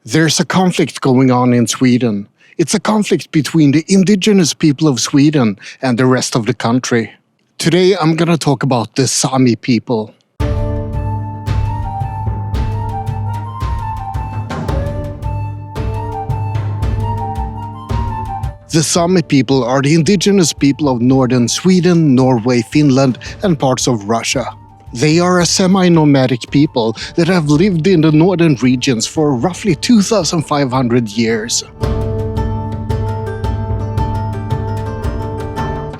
There's a conflict going on in Sweden. It's a conflict between the indigenous people of Sweden and the rest of the country. Today I'm gonna talk about the Sami people. The Sami people are the indigenous people of northern Sweden, Norway, Finland, and parts of Russia. They are a semi-nomadic people that have lived in the northern regions for roughly 2,500 years.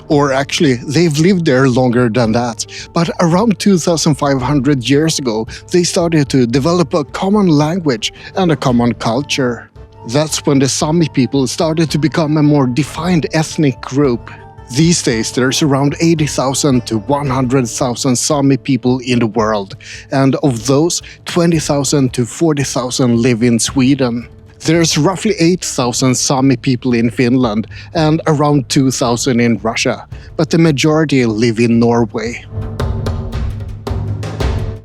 Or actually, they've lived there longer than that, but around 2,500 years ago, they started to develop a common language and a common culture. That's when the Sami people started to become a more defined ethnic group. These days, there's around 80,000 to 100,000 Sami people in the world, and of those, 20,000 to 40,000 live in Sweden. There's roughly 8,000 Sami people in Finland and around 2,000 in Russia, but the majority live in Norway.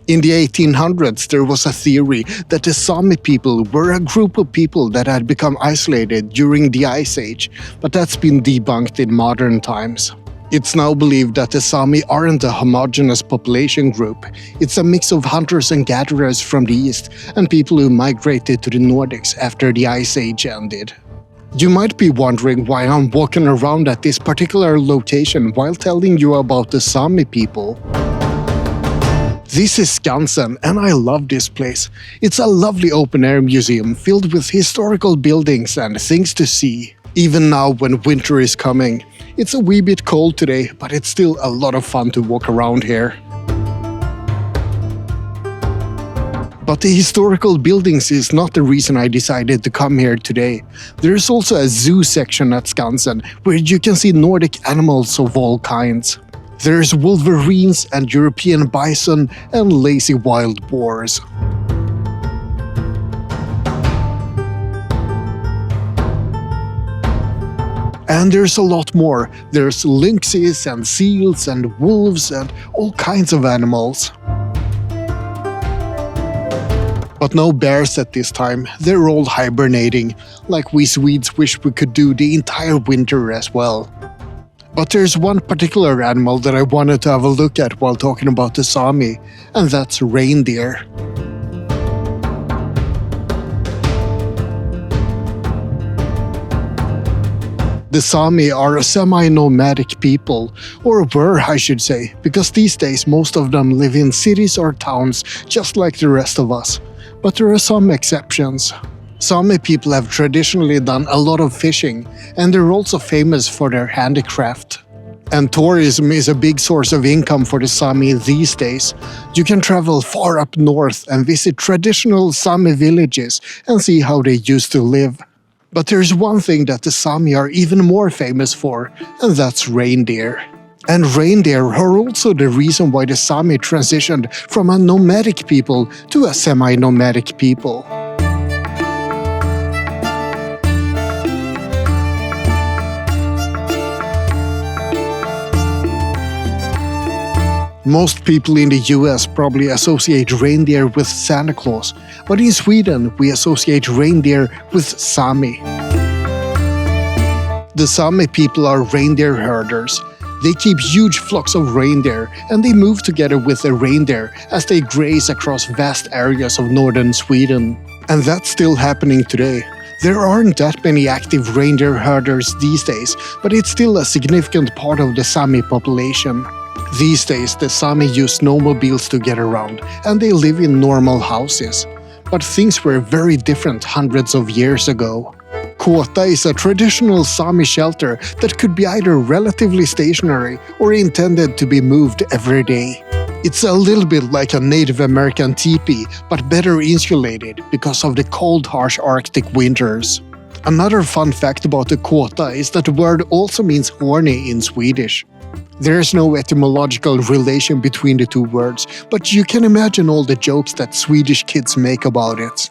In the 1800s, there was a theory that the Sami people were a group of people that had become isolated during the Ice Age, but that's been debunked in modern times. It's now believed that the Sami aren't a homogeneous population group. It's a mix of hunters and gatherers from the east and people who migrated to the Nordics after the Ice Age ended. You might be wondering why I'm walking around at this particular location while telling you about the Sami people. This is Skansen, and I love this place. It's a lovely open-air museum filled with historical buildings and things to see. Even now when winter is coming. It's a wee bit cold today, but it's still a lot of fun to walk around here. But the historical buildings is not the reason I decided to come here today. There's also a zoo section at Skansen, where you can see Nordic animals of all kinds. There's wolverines and European bison and lazy wild boars. And there's a lot more. There's lynxes and seals and wolves and all kinds of animals. But no bears at this time. They're all hibernating, like we Swedes wish we could do the entire winter as well. But there's one particular animal that I wanted to have a look at while talking about the Sami, and that's reindeer. The Sami are a semi-nomadic people, or were I should say, because these days most of them live in cities or towns just like the rest of us. But there are some exceptions. Sami people have traditionally done a lot of fishing, and they're also famous for their handicraft. And tourism is a big source of income for the Sami these days. You can travel far up north and visit traditional Sami villages and see how they used to live. But there's one thing that the Sami are even more famous for, and that's reindeer. And reindeer are also the reason why the Sami transitioned from a nomadic people to a semi-nomadic people. Most people in the US probably associate reindeer with Santa Claus, but in Sweden we associate reindeer with Sami. The Sami people are reindeer herders. They keep huge flocks of reindeer and they move together with the reindeer as they graze across vast areas of northern Sweden. And that's still happening today. There aren't that many active reindeer herders these days, but it's still a significant part of the Sami population. These days, the Sami use snowmobiles to get around, and they live in normal houses. But things were very different hundreds of years ago. Kåta is a traditional Sami shelter that could be either relatively stationary or intended to be moved every day. It's a little bit like a Native American teepee, but better insulated because of the cold, harsh Arctic winters. Another fun fact about the kåta is that the word also means horny in Swedish. There is no etymological relation between the two words, but you can imagine all the jokes that Swedish kids make about it.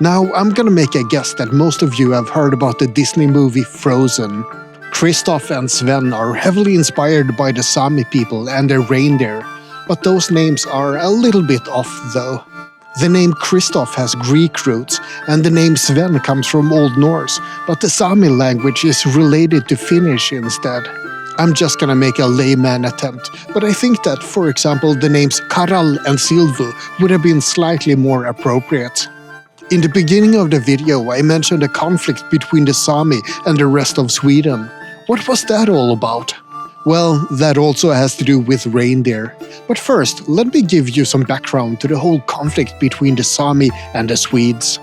Now, I'm gonna make a guess that most of you have heard about the Disney movie Frozen. Kristoff and Sven are heavily inspired by the Sami people and their reindeer, but those names are a little bit off though. The name Christoph has Greek roots, and the name Sven comes from Old Norse, but the Sami language is related to Finnish instead. I'm just gonna make a layman attempt, but I think that, for example, the names Karal and Silvu would have been slightly more appropriate. In the beginning of the video, I mentioned a conflict between the Sami and the rest of Sweden. What was that all about? Well, that also has to do with reindeer. But first, let me give you some background to the whole conflict between the Sami and the Swedes.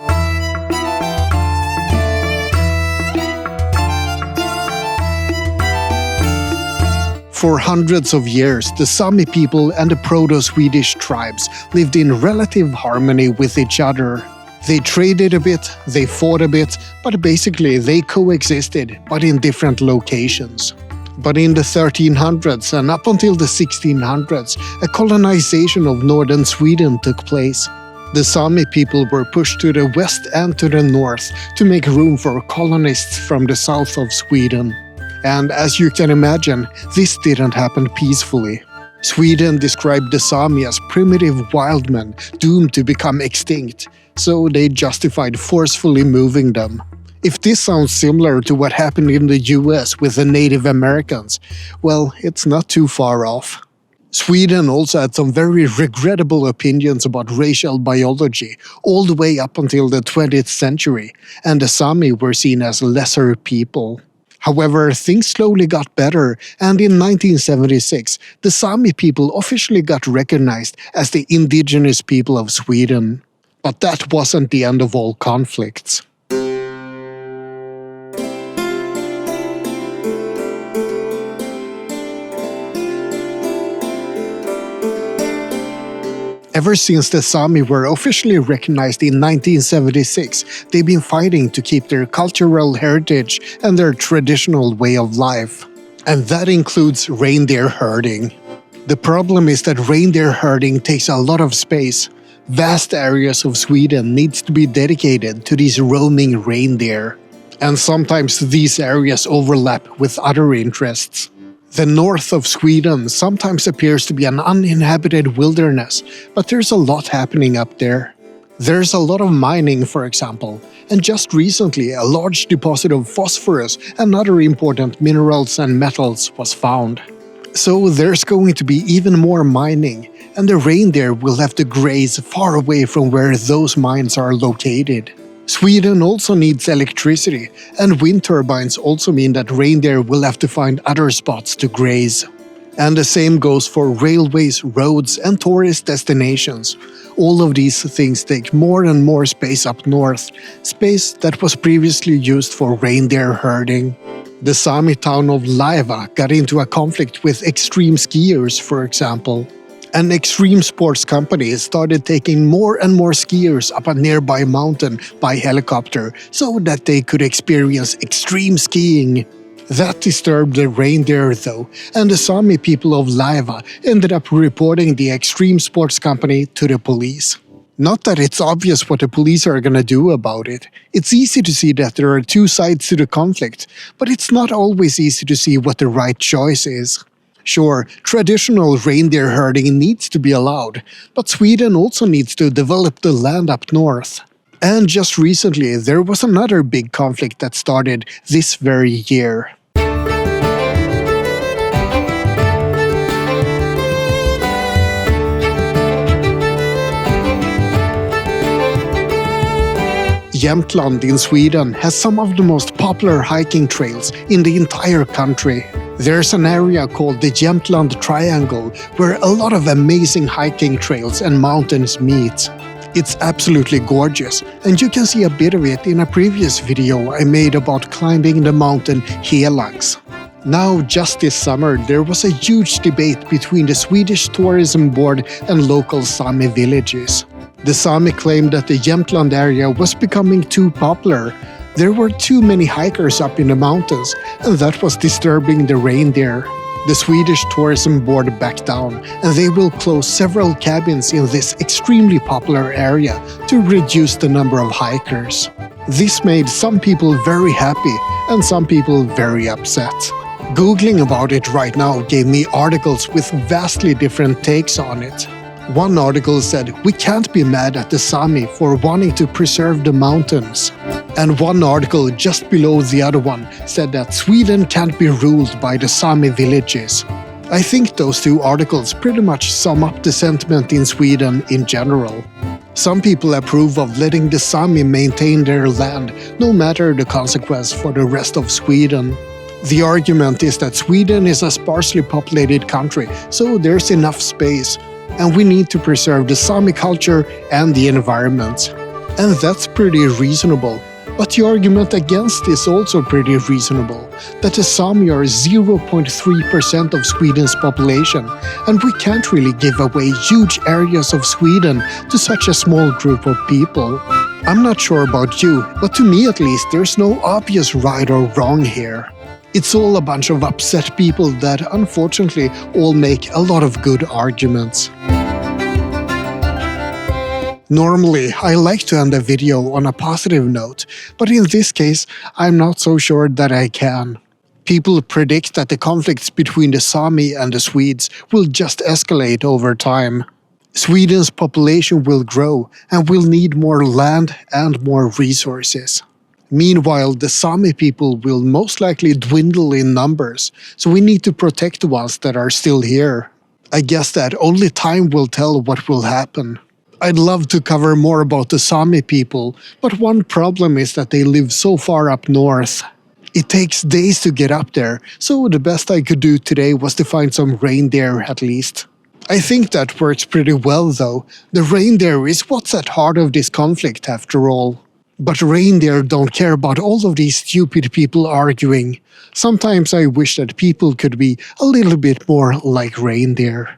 For hundreds of years, the Sami people and the Proto-Swedish tribes lived in relative harmony with each other. They traded a bit, they fought a bit, but basically they coexisted, but in different locations. But in the 1300s and up until the 1600s, a colonization of northern Sweden took place. The Sami people were pushed to the west and to the north to make room for colonists from the south of Sweden. And as you can imagine, this didn't happen peacefully. Sweden described the Sami as primitive wild men doomed to become extinct, so they justified forcefully moving them. If this sounds similar to what happened in the US with the Native Americans, well, it's not too far off. Sweden also had some very regrettable opinions about racial biology all the way up until the 20th century, and the Sami were seen as lesser people. However, things slowly got better, and in 1976, the Sami people officially got recognized as the indigenous people of Sweden. But that wasn't the end of all conflicts. Ever since the Sami were officially recognized in 1976, they've been fighting to keep their cultural heritage and their traditional way of life. And that includes reindeer herding. The problem is that reindeer herding takes a lot of space. Vast areas of Sweden needs to be dedicated to these roaming reindeer. And sometimes these areas overlap with other interests. The north of Sweden sometimes appears to be an uninhabited wilderness, but there's a lot happening up there. There's a lot of mining, for example, and just recently a large deposit of phosphorus and other important minerals and metals was found. So there's going to be even more mining, and the reindeer will have to graze far away from where those mines are located. Sweden also needs electricity, and wind turbines also mean that reindeer will have to find other spots to graze. And the same goes for railways, roads, and tourist destinations. All of these things take more and more space up north, space that was previously used for reindeer herding. The Sami town of Laiva got into a conflict with extreme skiers, for example. An extreme sports company started taking more and more skiers up a nearby mountain by helicopter so that they could experience extreme skiing. That disturbed the reindeer though, and the Sami people of Laiva ended up reporting the extreme sports company to the police. Not that it's obvious what the police are gonna do about it. It's easy to see that there are two sides to the conflict, but it's not always easy to see what the right choice is. Sure, traditional reindeer herding needs to be allowed, but Sweden also needs to develop the land up north. And just recently, there was another big conflict that started this very year. Yland in Sweden has some of the most popular hiking trails in the entire country. There's an area called the Yland Triangle where a lot of amazing hiking trails and mountains meet. It's absolutely gorgeous, and you can see a bit of it in a previous video I made about climbing the mountain Yland. Now, just this summer, there was a huge debate between the Swedish Tourism Board and local Sami villages. The Sami claimed that the Yland area was becoming too popular. There were too many hikers up in the mountains, and that was disturbing the reindeer. The Swedish Tourism Board backed down, and they will close several cabins in this extremely popular area to reduce the number of hikers. This made some people very happy, and some people very upset. Googling about it right now gave me articles with vastly different takes on it. One article said, "We can't be mad at the Sami for wanting to preserve the mountains." And one article just below the other one said that Sweden can't be ruled by the Sami villages. I think those two articles pretty much sum up the sentiment in Sweden in general. Some people approve of letting the Sami maintain their land, no matter the consequence for the rest of Sweden. The argument is that Sweden is a sparsely populated country, so there's enough space, and we need to preserve the Sami culture and the environment. And that's pretty reasonable. But the argument against is also pretty reasonable, that the Sami are 0.3% of Sweden's population, and we can't really give away huge areas of Sweden to such a small group of people. I'm not sure about you, but to me at least there's no obvious right or wrong here. It's all a bunch of upset people that unfortunately all make a lot of good arguments. Normally, I like to end a video on a positive note, but in this case, I'm not so sure that I can. People predict that the conflicts between the Sami and the Swedes will just escalate over time. Sweden's population will grow and will need more land and more resources. Meanwhile, the Sami people will most likely dwindle in numbers, so we need to protect the ones that are still here. I guess that only time will tell what will happen. I'd love to cover more about the Sami people, but one problem is that they live so far up north. It takes days to get up there, so the best I could do today was to find some reindeer at least. I think that works pretty well though. The reindeer is what's at heart of this conflict after all. But reindeer don't care about all of these stupid people arguing. Sometimes I wish that people could be a little bit more like reindeer.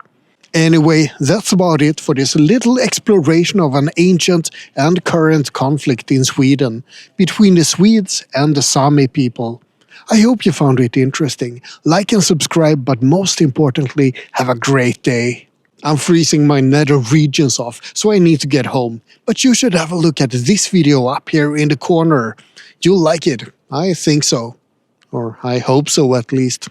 Anyway, that's about it for this little exploration of an ancient and current conflict in Sweden between the Swedes and the Sami people. I hope you found it interesting. Like and subscribe, but most importantly, have a great day. I'm freezing my nether regions off, so I need to get home. But you should have a look at this video up here in the corner. You'll like it. I think so. Or I hope so at least.